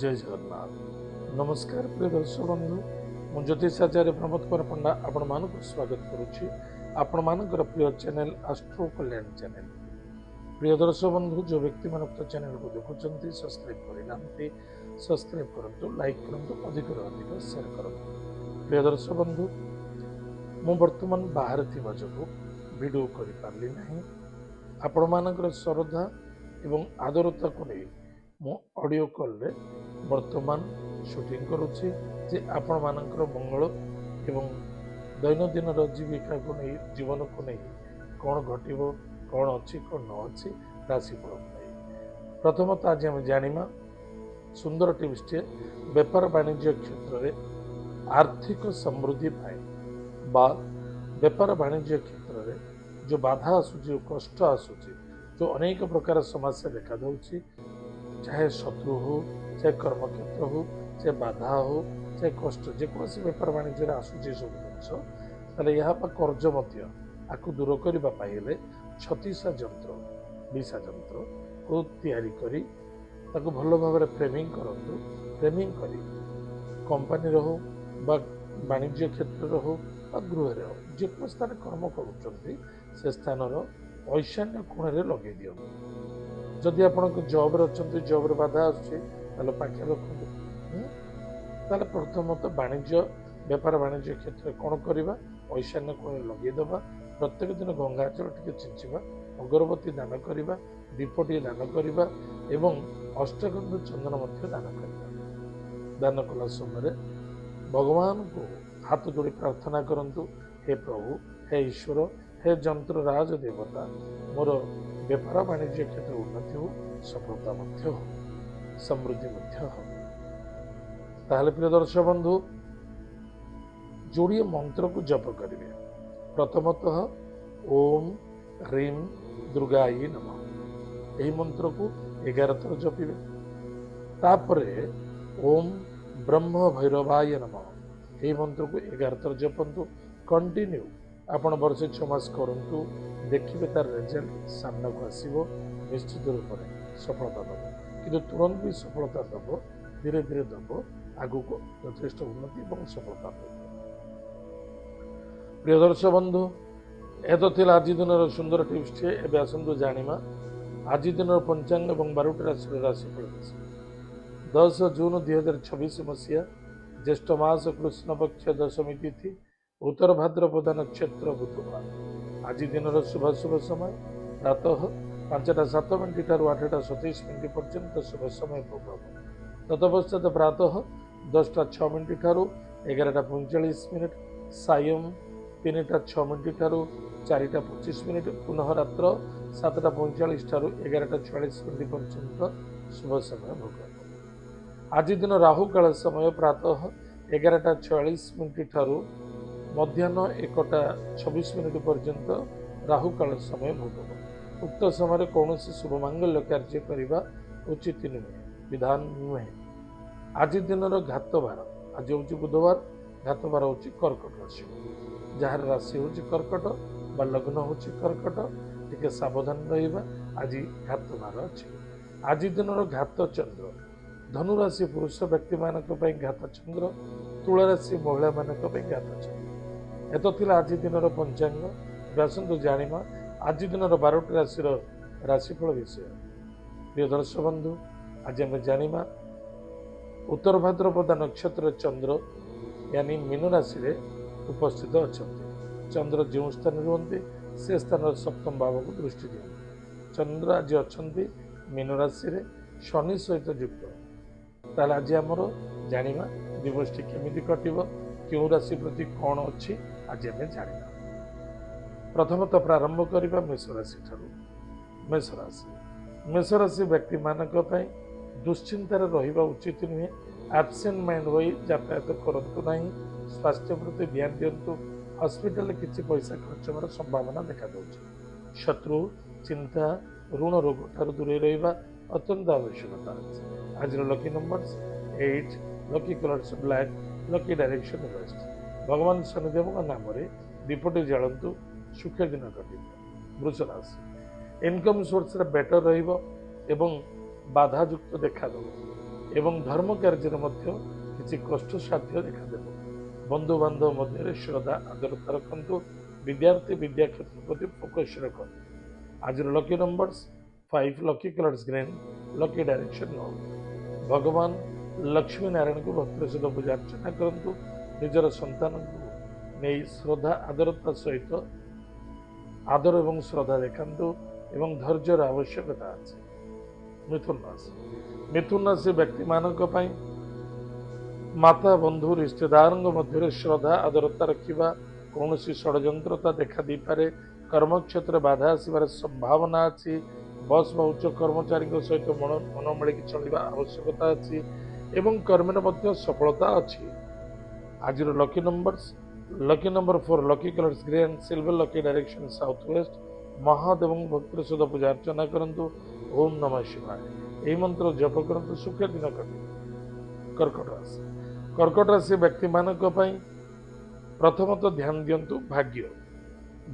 जय जगन्नाथ। नमस्कार प्रिय दर्शक बंधु, मु ज्योतिषाचार्य प्रमोद कुमार पंडा आपण मानक स्वागत करुच्ची आपण मानकर प्रिय चैनल एस्ट्रो कल्याण चैनल। प्रिय दर्शक बंधु, जो व्यक्ति मान चैनल को देखुं सब्सक्राइब करना सब्सक्राइब करूँ, लाइक करूँ, अधिक अधिक शेयर करूँ। प्रिय दर्शक बंधु, मु वर्तमान बाहर थिबा जो वीडियो कर पारली नहीं। आपण मानकर श्रद्धा एवं आदरता को नहीं मु ऑडियो कॉल रे वर्तमान शूटिंग करुच्ची जे आपण मानकर मंगल एवं दैनंदिन जीविका को नहीं जीवन को नहीं कौन घटव कौन अच्छी कौन न अच्छी राशिफल को नहीं। प्रथमतः आज आम जाना सुंदर टिप्सटे बेपार वाणिज्य क्षेत्र में आर्थिक समृद्धि बा बेपार वाणिज्य क्षेत्र में जो बाधा आसूची कष्ट आसूची जो अनेक प्रकार समस्या देखा दूसरी, चाहे शत्रु हो चाहे कर्मक्षेत्र हो चाहे बाधा हो चाहे कष्ट जेकोसी बेपार वाणिज्य आसूची सब जिन यहाँ कर्ज आपको दूर करने छतीसा जंत्र विषा जंत्र को तैयारी करी ताको भल भाव फ्रेमिंग करूँ। फ्रेमिंग कर कंपानी हो बा वाणिज्य क्षेत्र हो बा गृह हो जो स्थान कर्म कर स्थान ईशान्य कोण में लगे दिखाँ। जदि आप जॉब अच्छा जॉब बाधा आसुचे पाखे रखते प्रथमतः वाणिज्य बेपार वाणिज्य क्षेत्र कौन करवा ईशान्य कोण लगेदेवा। प्रत्येक दिन गंगाचल टे चिंचवा, अगरबत्ती दान करवा, दीपटी दान करवा एवं अष्टगंध चंदन दान करवा। दान कला समय भगवान को हाथ जोड़ी प्रार्थना करंतु, हे प्रभु, हे ईश्वर, हे जंत्र राज देवता, मोर बेपार वाणिज्य क्षेत्र उन्नति हो, सफलता हो, समृद्धि हो। ताहले प्रिय दर्शक बंधु, जोड़िए मंत्र को जप करेंगे। प्रथमतः ओम ह्रीं दुर्गाई नमः यही मंत्र को 11 थर जपिबे। तापरे ओम ब्रह्म भैरवाय नमः यही मंत्र को 11 थर जपंतु। कंटिन्यू आपण वर्ष 6 मास करंतु, देखिए तार रिजल्ट सामना को आसीबो। निश्चित रूप से सफलता दब कि तुरंत भी सफलता दब, धीरे धीरे दब, आगु को यथेष्ट उन्नति और सफलता दब। प्रिय दर्शक बंधु, यह तो थिला आज दिन सुंदर टिप्स टे। एबे आसंतु जानिमा आज दिन पंचांग और 12टी राशि राशिफल। 10 जून 2026 मसीहा ज्येष्ठ मास कृष्ण पक्ष दशमी तिथि उत्तर भाद्रपद नक्षत्र बुधवार। आज दिन शुभ समय प्रातः 5:07 ठारू 8:27 पर्यंत शुभ समय भोग। तत्पश्चात प्रातः 10:06 ठारू 11:45 सायं 3:06 ठारू 4:25 पुनः रात्र 7:45 ठारू 11:44 पर्यंत शुभ समय भोग। आज दिन राहु काल समय प्रातः 11:46 ठारू मध्याह्न 1:26 पर्यंत राहु काल समय भोग। उक्त समय कौन शुभ मांगल्य कार्य करने उचित नुहे, विधान नुहे। आज दिन घातबार, आज हूँ बुधवार, घातबार हूँ कर्कट राशि। जार राशि हूँ कर्कट बा लग्न हूँ कर्कट, टिके सावधान रहिबा। आज घातबार अच्छी। आज दिन घात चंद्र धनुराशि पुरुष व्यक्ति मानक घात चंद्र, तुला राशि महिला मानक घात चंद्र। एत थिला आज दिन पंचांग। आसतु जानिमा आज दिन 12टी राशि राशिफल विषय। प्रिय दर्शक बंधु, आज आम जानिमा उत्तर भाद्रपद नक्षत्र चंद्र यानी मीन राशि रे उपस्थित अच्छा। चंद्र जो स्थान रुहति से स्थान सप्तम भाव को दृष्टि दिखते। चंद्र आज अच्छा मीन राशि रे शनि सहित युक्त। ताल आज आमर जानिमा दिवसटी केमिति कटिबो, क्यों राशि प्रति कौन अच्छी आज आम जाना। प्रथमतः प्रारंभ करवा मेष राशि ठारू। मेष राशि मेष राशि व्यक्ति मानक दुश्चिंतार रहिबा उचित नुहे। एब्सेंट माइंड हो यातायात करंतु नहीं। स्वास्थ्य प्रति ध्यान दिंतु। हॉस्पिटल किसी पैसा खर्च होवार संभावना देखा दूसरी। शत्रु चिंता ऋण रोग ठारू दूरे रहिबा अत्यंत आवश्यकता अछि। आज lucky numbers 8, lucky colours black, lucky direction waste. भगवान शनिदेव नाम दीपटी जालंतु, सुखे दिन कटिब। वृष राशि इनकम सोर्स बेटर रहिबो एवं बाधायुक्त देखा ଏବଂ ଧର୍ମ କାର୍ଯ୍ୟରେ ମଧ୍ୟ କିଛି କଷ୍ଟସାଧ୍ୟ ଦେଖାଦେବ। ବନ୍ଧୁବାନ୍ଧବ ମଧ୍ୟରେ ଶ୍ରଦ୍ଧା ଆଦରତା ରଖନ୍ତୁ। ବିଦ୍ୟାର୍ଥୀ ବିଦ୍ୟା କ୍ଷେତ୍ର ପ୍ରତି ଫୋକସ୍ ରଖନ୍ତୁ। ଆଜିର lucky numbers 5, lucky colours green, lucky direction north. ଭଗବାନ ଲକ୍ଷ୍ମୀ ନାରାୟଣଙ୍କୁ ଭକ୍ତିର ସହିତ ପୂଜା ଅର୍ଚ୍ଚନା କରନ୍ତୁ। ନିଜର ସନ୍ତାନଙ୍କୁ ନେଇ ଶ୍ରଦ୍ଧା ଆଦରତା ସହିତ ଆଦର ଏବଂ ଶ୍ରଦ୍ଧା ଦେଖାନ୍ତୁ ଏବଂ ଧୈର୍ଯ୍ୟର ଆବଶ୍ୟକତା ଅଛି। ମିଥୁନ ରାଶି। ମିଥୁନ ରାଶି ବ୍ୟକ୍ତିମାନଙ୍କ ପାଇଁ ମାତା ବନ୍ଧୁ ରିଶ୍ତେଦାରଙ୍କ ମଧ୍ୟରେ ଶ୍ରଦ୍ଧା ଆଦରତା ରଖିବା କୌଣସି ଷଡ଼ଯନ୍ତ୍ରତା ଦେଖା ଦେଇପାରେ। କର୍ମକ୍ଷେତ୍ରରେ ବାଧା ଆସିବାର ସମ୍ଭାବନା ଅଛି। ବସ୍ ବା ଉଚ୍ଚ କର୍ମଚାରୀଙ୍କ ସହିତ ମନ ମିଳିକି ଚଳିବା ଆବଶ୍ୟକତା ଅଛି ଏବଂ କର୍ମରେ ମଧ୍ୟ ସଫଳତା ଅଛି। ଆଜିର lucky numbers lucky number 4, lucky colours grey and silver, lucky direction south west. ମହାଦେବଙ୍କ ଭକ୍ତିର ସହିତ ପୂଜା ଅର୍ଚ୍ଚନା କରନ୍ତୁ। ଓମ୍ ନମଃ ଶିବାୟ ଏହି ମନ୍ତ୍ର ଜପ କରନ୍ତୁ। ସୁଖ ଦିନ କଟିବ। କର୍କଟ ରାଶି। କର୍କଟ ରାଶି ବ୍ୟକ୍ତିମାନଙ୍କ ପାଇଁ ପ୍ରଥମତଃ ଧ୍ୟାନ ଦିଅନ୍ତୁ ଭାଗ୍ୟ।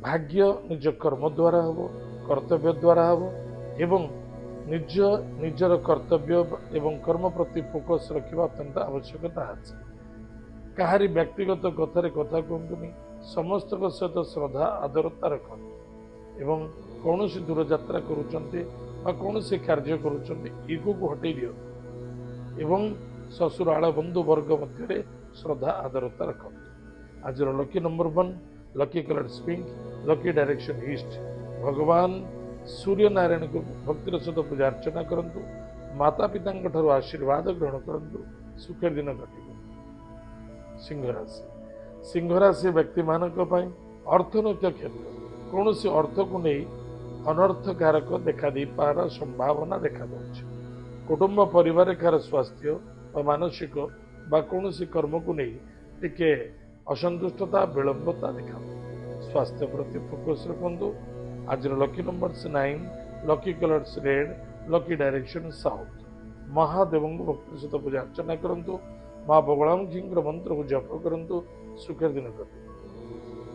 ଭାଗ୍ୟ ନିଜ କର୍ମ ଦ୍ୱାରା ହେବ, କର୍ତ୍ତବ୍ୟ ଦ୍ୱାରା ହେବ ଏବଂ ନିଜର କର୍ତ୍ତବ୍ୟ ଏବଂ କର୍ମ ପ୍ରତି ଫୋକସ୍ ରଖିବା ଅତ୍ୟନ୍ତ ଆବଶ୍ୟକତା ଅଛି। କାହାରି ବ୍ୟକ୍ତିଗତ କଥାରେ କଥା କୁହନ୍ତୁନି। ସମସ୍ତଙ୍କ ସହିତ ଶ୍ରଦ୍ଧା ଆଦରତା ରଖନ୍ତୁ ଏବଂ କୌଣସି ଦୂରଯାତ୍ରା କରୁଛନ୍ତି ବା କୌଣସି କାର୍ଯ୍ୟ କରୁଛନ୍ତି ଇଗୋକୁ ହଟେଇ ଦିଅନ୍ତୁ ଏବଂ ଶ୍ୱଶୁରାଳ ବନ୍ଧୁବର୍ଗ ମଧ୍ୟରେ ଶ୍ରଦ୍ଧା ଆଦରତା ରଖନ୍ତୁ। ଆଜିର lucky number 1, lucky colours pink, lucky direction east. ଭଗବାନ ସୂର୍ଯ୍ୟ ନାରାୟଣଙ୍କୁ ଭକ୍ତିର ସହିତ ପୂଜା ଅର୍ଚ୍ଚନା କରନ୍ତୁ। ମାତା ପିତାଙ୍କ ଠାରୁ ଆଶୀର୍ବାଦ ଗ୍ରହଣ କରନ୍ତୁ। ସୁଖର ଦିନ କଟିବ। ସିଂହ ରାଶି। ସିଂହ ରାଶି ବ୍ୟକ୍ତିମାନଙ୍କ ପାଇଁ ଅର୍ଥନୈତିକ କ୍ଷେତ୍ର କୌଣସି ଅର୍ଥକୁ ନେଇ ଅନର୍ଥକାରକ ଦେଖାଦେଇପାର ସମ୍ଭାବନା ଦେଖାଦେଉଛି। କୁଟୁମ୍ବ ପରିବାର କାହାର ସ୍ୱାସ୍ଥ୍ୟ ବା ମାନସିକ ବା କୌଣସି କର୍ମକୁ ନେଇ ଟିକେ ଅସନ୍ତୁଷ୍ଟତା ବିଳମ୍ବତା ଦେଖାଦେବ। ସ୍ୱାସ୍ଥ୍ୟ ପ୍ରତି ଫୋକସ୍ ରଖନ୍ତୁ। ଆଜିର lucky numbers 9, lucky colours red, lucky direction south. ମହାଦେବଙ୍କୁ ଭକ୍ତିର ସହିତ ପୂଜା ଅର୍ଚ୍ଚନା କରନ୍ତୁ। ମା ବଗଳାମୁଖୀଙ୍କର ମନ୍ତ୍ରକୁ ଜପ କରନ୍ତୁ। ସୁଖର ଦିନ କଟିବ।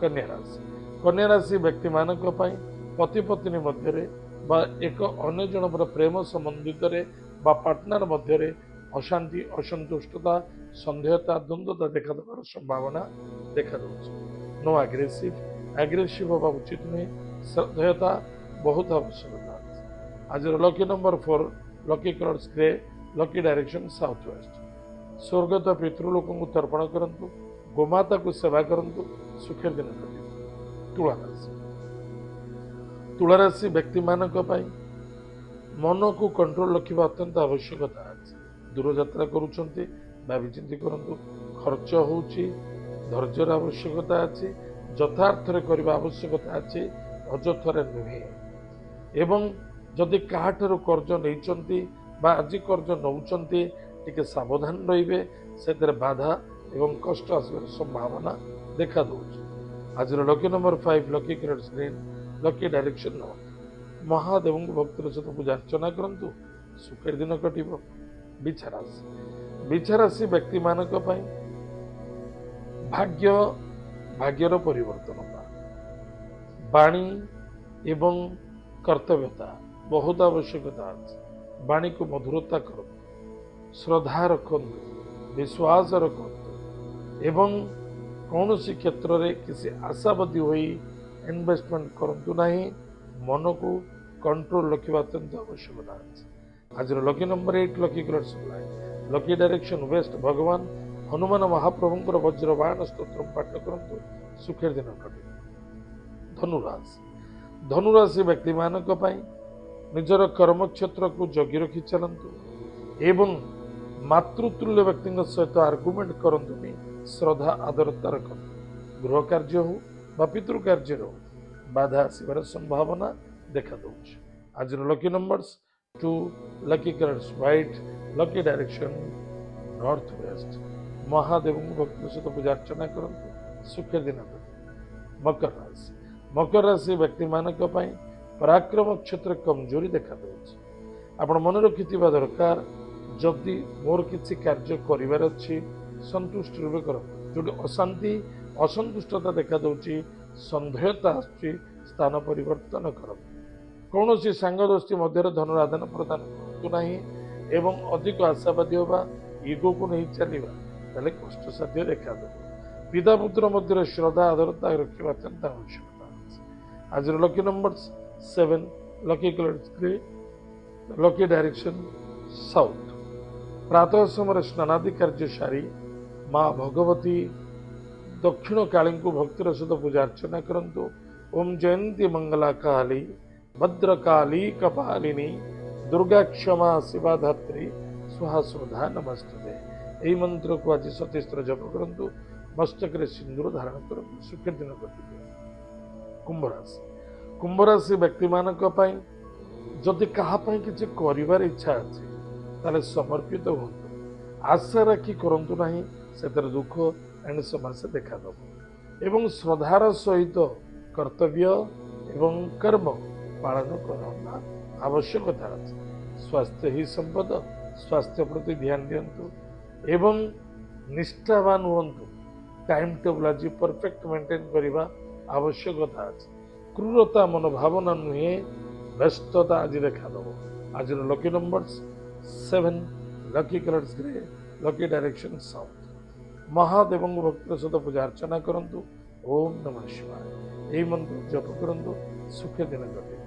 କନ୍ୟା ରାଶି। କନ୍ୟା ରାଶି ବ୍ୟକ୍ତିମାନଙ୍କ ପାଇଁ ପତି ପତ୍ନୀ ମଧ୍ୟରେ ବା ଏକ ଅନ୍ୟ ଜଣଙ୍କର ପ୍ରେମ ସମ୍ବନ୍ଧିତରେ ବା ପାର୍ଟନର ମଧ୍ୟରେ ଅଶାନ୍ତି, ଅସନ୍ତୁଷ୍ଟତା, ସନ୍ଦେହତା, ଦ୍ୱନ୍ଦ୍ୱତା ଦେଖାଦେବାର ସମ୍ଭାବନା ଦେଖାଦେଉଛି। ନୋ ଆଗ୍ରେସିଭ ହେବା ଉଚିତ ନୁହେଁ। ଶ୍ରଦ୍ଧେୟତା ବହୁତ ଆବଶ୍ୟକତା ଅଛି। ଆଜିର lucky number 4, lucky colours grey, lucky direction south west. ସ୍ୱର୍ଗତ ପିତୃଲୋକଙ୍କୁ ତର୍ପଣ କରନ୍ତୁ। ଗୋମାତାକୁ ସେବା କରନ୍ତୁ। ସୁଖର ଦିନ କଟିବ। ତୁଳାରାଶି। ତୁଳାରାଶି ବ୍ୟକ୍ତିମାନଙ୍କ ପାଇଁ ମନକୁ କଣ୍ଟ୍ରୋଲ ରଖିବା ଅତ୍ୟନ୍ତ ଆବଶ୍ୟକତା ଅଛି। ଦୂରଯାତ୍ରା କରୁଛନ୍ତି ଭାବିଚିନ୍ତି କରନ୍ତୁ। ଖର୍ଚ୍ଚ ହେଉଛି, ଧୈର୍ଯ୍ୟର ଆବଶ୍ୟକତା ଅଛି। ଯଥାର୍ଥରେ କରିବା ଆବଶ୍ୟକତା ଅଛି, ଅଯଥାରେ ନୁହେଁ। ଏବଂ ଯଦି କାହାଠାରୁ କର୍ଜ ନେଇଛନ୍ତି ବା ଆଜି କର୍ଜ ନେଉଛନ୍ତି ଟିକେ ସାବଧାନ ରହିବେ। ସେଥିରେ ବାଧା ଏବଂ କଷ୍ଟ ଆସିବାର ସମ୍ଭାବନା ଦେଖାଦେଉଛି। ଆଜିର lucky number 5, lucky colours green, lucky direction north. ମହାଦେବଙ୍କୁ ଭକ୍ତିର ସହିତ ପୂଜା ଅର୍ଚ୍ଚନା କରନ୍ତୁ। ସୁଖର ଦିନ କଟିବ। ବିଛା ରାଶି। ବିଛା ରାଶି ବ୍ୟକ୍ତିମାନଙ୍କ ପାଇଁ ଭାଗ୍ୟର ପରିବର୍ତ୍ତନତା, ବାଣୀ ଏବଂ କର୍ତ୍ତବ୍ୟତା ବହୁତ ଆବଶ୍ୟକତା ଅଛି। ବାଣୀକୁ ମଧୁରତା କରନ୍ତୁ, ଶ୍ରଦ୍ଧା ରଖନ୍ତୁ, ବିଶ୍ୱାସ ରଖନ୍ତୁ ଏବଂ କୌଣସି କ୍ଷେତ୍ରରେ କିଛି ଆଶାବାଦୀ ହୋଇ ଇନଭେଷ୍ଟମେଣ୍ଟ କରନ୍ତୁ ନାହିଁ। ମନକୁ କଣ୍ଟ୍ରୋଲ ରଖିବା ଅତ୍ୟନ୍ତ ଆବଶ୍ୟକତା ଅଛି। ଆଜିର lucky number 8, lucky colours black, lucky direction west. ଭଗବାନ ହନୁମାନ ମହାପ୍ରଭୁଙ୍କର ବଜ୍ରବାଣ ସ୍ତୋତ୍ର ପାଠ କରନ୍ତୁ। ସୁଖର ଦିନ କଟିବ। ଧନୁରାଶି। ଧନୁରାଶି ବ୍ୟକ୍ତିମାନଙ୍କ ପାଇଁ ନିଜର କର୍ମକ୍ଷେତ୍ରକୁ ଜଗି ରଖି ଚାଲନ୍ତୁ ଏବଂ ମାତୃତୁଲ୍ୟ ବ୍ୟକ୍ତିଙ୍କ ସହିତ ଆର୍ଗୁମେଣ୍ଟ କରନ୍ତୁନି। ଶ୍ରଦ୍ଧା ଆଦରତା ରଖନ୍ତୁ। ଗୃହ କାର୍ଯ୍ୟ ହେଉ ବା ପିତୃ କାର୍ଯ୍ୟରେ ହେଉ ବାଧା ଆସିବାର ସମ୍ଭାବନା ଦେଖାଦେଉଛି। ଆଜିର lucky numbers 2, lucky colours white, lucky direction north west. ମହାଦେବଙ୍କୁ ଭକ୍ତିର ସହିତ ପୂଜା ଅର୍ଚ୍ଚନା କରନ୍ତୁ। ସୁଖର ଦିନ କଟିବ। ମକର ରାଶି। ମକର ରାଶି ବ୍ୟକ୍ତିମାନଙ୍କ ପାଇଁ ପରାକ୍ରମ କ୍ଷେତ୍ରରେ କମଜୋରି ଦେଖାଦେଉଛି। ଆପଣ ମନେ ରଖିଥିବା ଦରକାର, ଯଦି ମୋର କିଛି କାର୍ଯ୍ୟ କରିବାର ଅଛି ସନ୍ତୁଷ୍ଟ ରୂପେ କରନ୍ତୁ। ଯେଉଁଠି ଅଶାନ୍ତି, ଅସନ୍ତୁଷ୍ଟତା ଦେଖାଦେଉଛି, ସନ୍ଦେହତା ଆସୁଛି, ସ୍ଥାନ ପରିବର୍ତ୍ତନ କରନ୍ତୁ। କୌଣସି ସାଙ୍ଗ ଦୋସ୍ତି ମଧ୍ୟରେ ଧନର ଆଦାନ ପ୍ରଦାନ କରନ୍ତୁ ନାହିଁ ଏବଂ ଅଧିକ ଆଶାବାଦୀ ହେବା, ଇଗୋକୁ ନେଇ ଚାଲିବା ତାହେଲେ କଷ୍ଟସାଧ୍ୟ ଦେଖାଦେବ। ପିତା ପୁତ୍ର ମଧ୍ୟରେ ଶ୍ରଦ୍ଧା ଆଦରତା ରଖିବା ଅତ୍ୟନ୍ତ ଆବଶ୍ୟକତା ଅଛି। ଆଜିର lucky number 7, lucky colour grey, lucky direction south. ପ୍ରାତଃ ସମୟରେ ସ୍ନାନାଦି କାର୍ଯ୍ୟ ସାରି ମା ଭଗବତୀ ଦକ୍ଷିଣ କାଳୀଙ୍କୁ ଭକ୍ତିର ସହିତ ପୂଜା ଅର୍ଚ୍ଚନା କରନ୍ତୁ। ଓಂ ଜୟନ୍ତୀ ମଙ୍ଗଲା କାଳୀ ଭଦ୍ରକାଳୀ କପାଳିନୀ ଦୁର୍ଗା କ୍ଷମା ଶିବା ଧାତ୍ରୀ ସୁହା ସୁଧା ନମସ୍ତେ। ଏହି ମନ୍ତ୍ରକୁ ଆଜି 27 ଥର ଜପ କରନ୍ତୁ। ମସ୍ତକରେ ସିନ୍ଦୁର ଧାରଣ କରନ୍ତୁ। ସୁଖୀ ଦିନ କଟିବେ। କୁମ୍ଭ ରାଶି। କୁମ୍ଭ ରାଶି ବ୍ୟକ୍ତିମାନଙ୍କ ପାଇଁ ଯଦି କାହା ପାଇଁ କିଛି କରିବାର ଇଚ୍ଛା ଅଛି ତାହେଲେ ସମର୍ପିତ ହୁଅନ୍ତୁ। ଆଶା ରାଖି କରନ୍ତୁ ନାହିଁ, ସେଥିରେ ଦୁଃଖ ଏଣୁ ସମସ୍ୟା ଦେଖାଦେବ। ଏବଂ ଶ୍ରଦ୍ଧାର ସହିତ କର୍ତ୍ତବ୍ୟ ଏବଂ କର୍ମ ପାଳନ କରିବା ଆବଶ୍ୟକତା ଅଛି। ସ୍ୱାସ୍ଥ୍ୟ ହିଁ ସମ୍ପଦ, ସ୍ୱାସ୍ଥ୍ୟ ପ୍ରତି ଧ୍ୟାନ ଦିଅନ୍ତୁ ଏବଂ ନିଷ୍ଠାବାନ ହୁଅନ୍ତୁ। ଟାଇମ୍ ଟେବୁଲ୍ ଆଜି ପରଫେକ୍ଟ ମେଣ୍ଟେନ୍ କରିବା ଆବଶ୍ୟକତା ଅଛି। କ୍ରୁରତା ମନୋଭାବନା ନୁହେଁ, ବ୍ୟସ୍ତତା ଆଜି ଦେଖାଦେବ। ଆଜିର lucky number 7, lucky colours grey, lucky direction south. ମହାଦେବଙ୍କ ଭକ୍ତିର ସହିତ ପୂଜା ଅର୍ଚ୍ଚନା କରନ୍ତୁ। ଓಂ ନମଃ ଶିବାୟ ଏହି ମନ୍ତ୍ର ଜପ କରନ୍ତୁ। ସୁଖେ ଦିନ କଟିବ।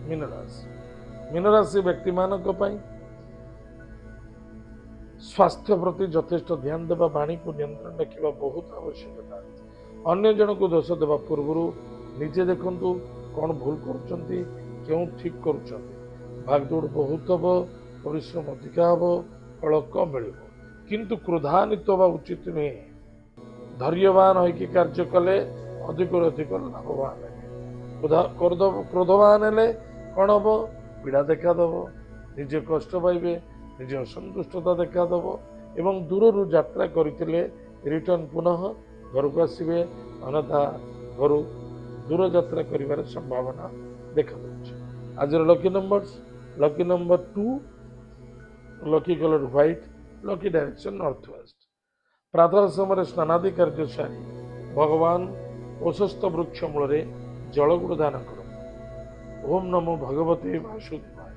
ମୀନ ରାଶି। ମୀନ ରାଶି ବ୍ୟକ୍ତିମାନଙ୍କ ପାଇଁ ସ୍ୱାସ୍ଥ୍ୟ ପ୍ରତି ଯଥେଷ୍ଟ ଧ୍ୟାନ ଦେବା, ବାଣୀକୁ ନିୟନ୍ତ୍ରଣ ରଖିବା ବହୁତ ଆବଶ୍ୟକତା ଅଛି। ଅନ୍ୟ ଜଣଙ୍କୁ ଦୋଷ ଦେବା ପୂର୍ବରୁ ନିଜେ ଦେଖନ୍ତୁ କ'ଣ ଭୁଲ କରୁଛନ୍ତି, କେଉଁ ଠିକ୍ କରୁଛନ୍ତି। ଭାଗଦୌଡ଼ ବହୁତ ହେବ, ପରିଶ୍ରମ ଅଧିକା ହେବ, ଫଳ କମ୍ ମିଳିବ। କିନ୍ତୁ କ୍ରୋଧାନ୍ୱିତ ହେବା ଉଚିତ ନୁହେଁ। ଧୈର୍ଯ୍ୟବାନ ହୋଇକି କାର୍ଯ୍ୟ କଲେ ଅଧିକରୁ ଅଧିକ ଲାଭବାନ ହେବେ। କ୍ରୋଧବାନ ହେଲେ କ'ଣ ହେବ? ପୀଡ଼ା ଦେଖାଦେବ, ନିଜେ କଷ୍ଟ ପାଇବେ, ନିଜେ ଅସନ୍ତୁଷ୍ଟତା ଦେଖାଦେବ ଏବଂ ଦୂରରୁ ଯାତ୍ରା କରିଥିଲେ ରିଟର୍ଣ୍ଣ ପୁନଃ ଘରକୁ ଆସିବେ, ଅନ୍ୟଥା ଘରୁ ଦୂର ଯାତ୍ରା କରିବାର ସମ୍ଭାବନା ଦେଖାଦେଉଛି। ଆଜିର lucky number 2, lucky colour white, lucky direction north west. ପ୍ରାତଃ ସମୟରେ ସ୍ନାନାଦି କାର୍ଯ୍ୟ ସାରି ଭଗବାନ ଅଶ୍ୱସ୍ଥ ବୃକ୍ଷ ମୂଳରେ ଜଳଗୁଡ଼ ଦାନ କରନ୍ତୁ। ଓಂ ନମୋ ଭଗବତେ ବାସୁଦେବାୟ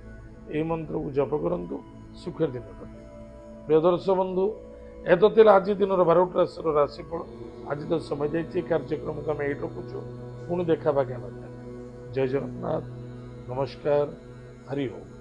ଏହି ମନ୍ତ୍ରକୁ ଜପ କରନ୍ତୁ। ସୁଖର ଦିନ କଟିବ। ପ୍ରିୟ ଦର୍ଶକ ବନ୍ଧୁ, ଏ ତ ଥିଲା ଆଜି ଦିନର 12ଟି ରାଶିର ରାଶିଫଳ। ଆଜି ତ ସମୟ ଯାଇଛି, କାର୍ଯ୍ୟକ୍ରମକୁ ଆମେ ଏଇଠି ରଖୁଛୁ। ପୁଣି ଦେଖା ବାକି ଆମେ। ଜୟ ଜଗନ୍ନାଥ, ନମସ୍କାର, ହରି ଓମ୍।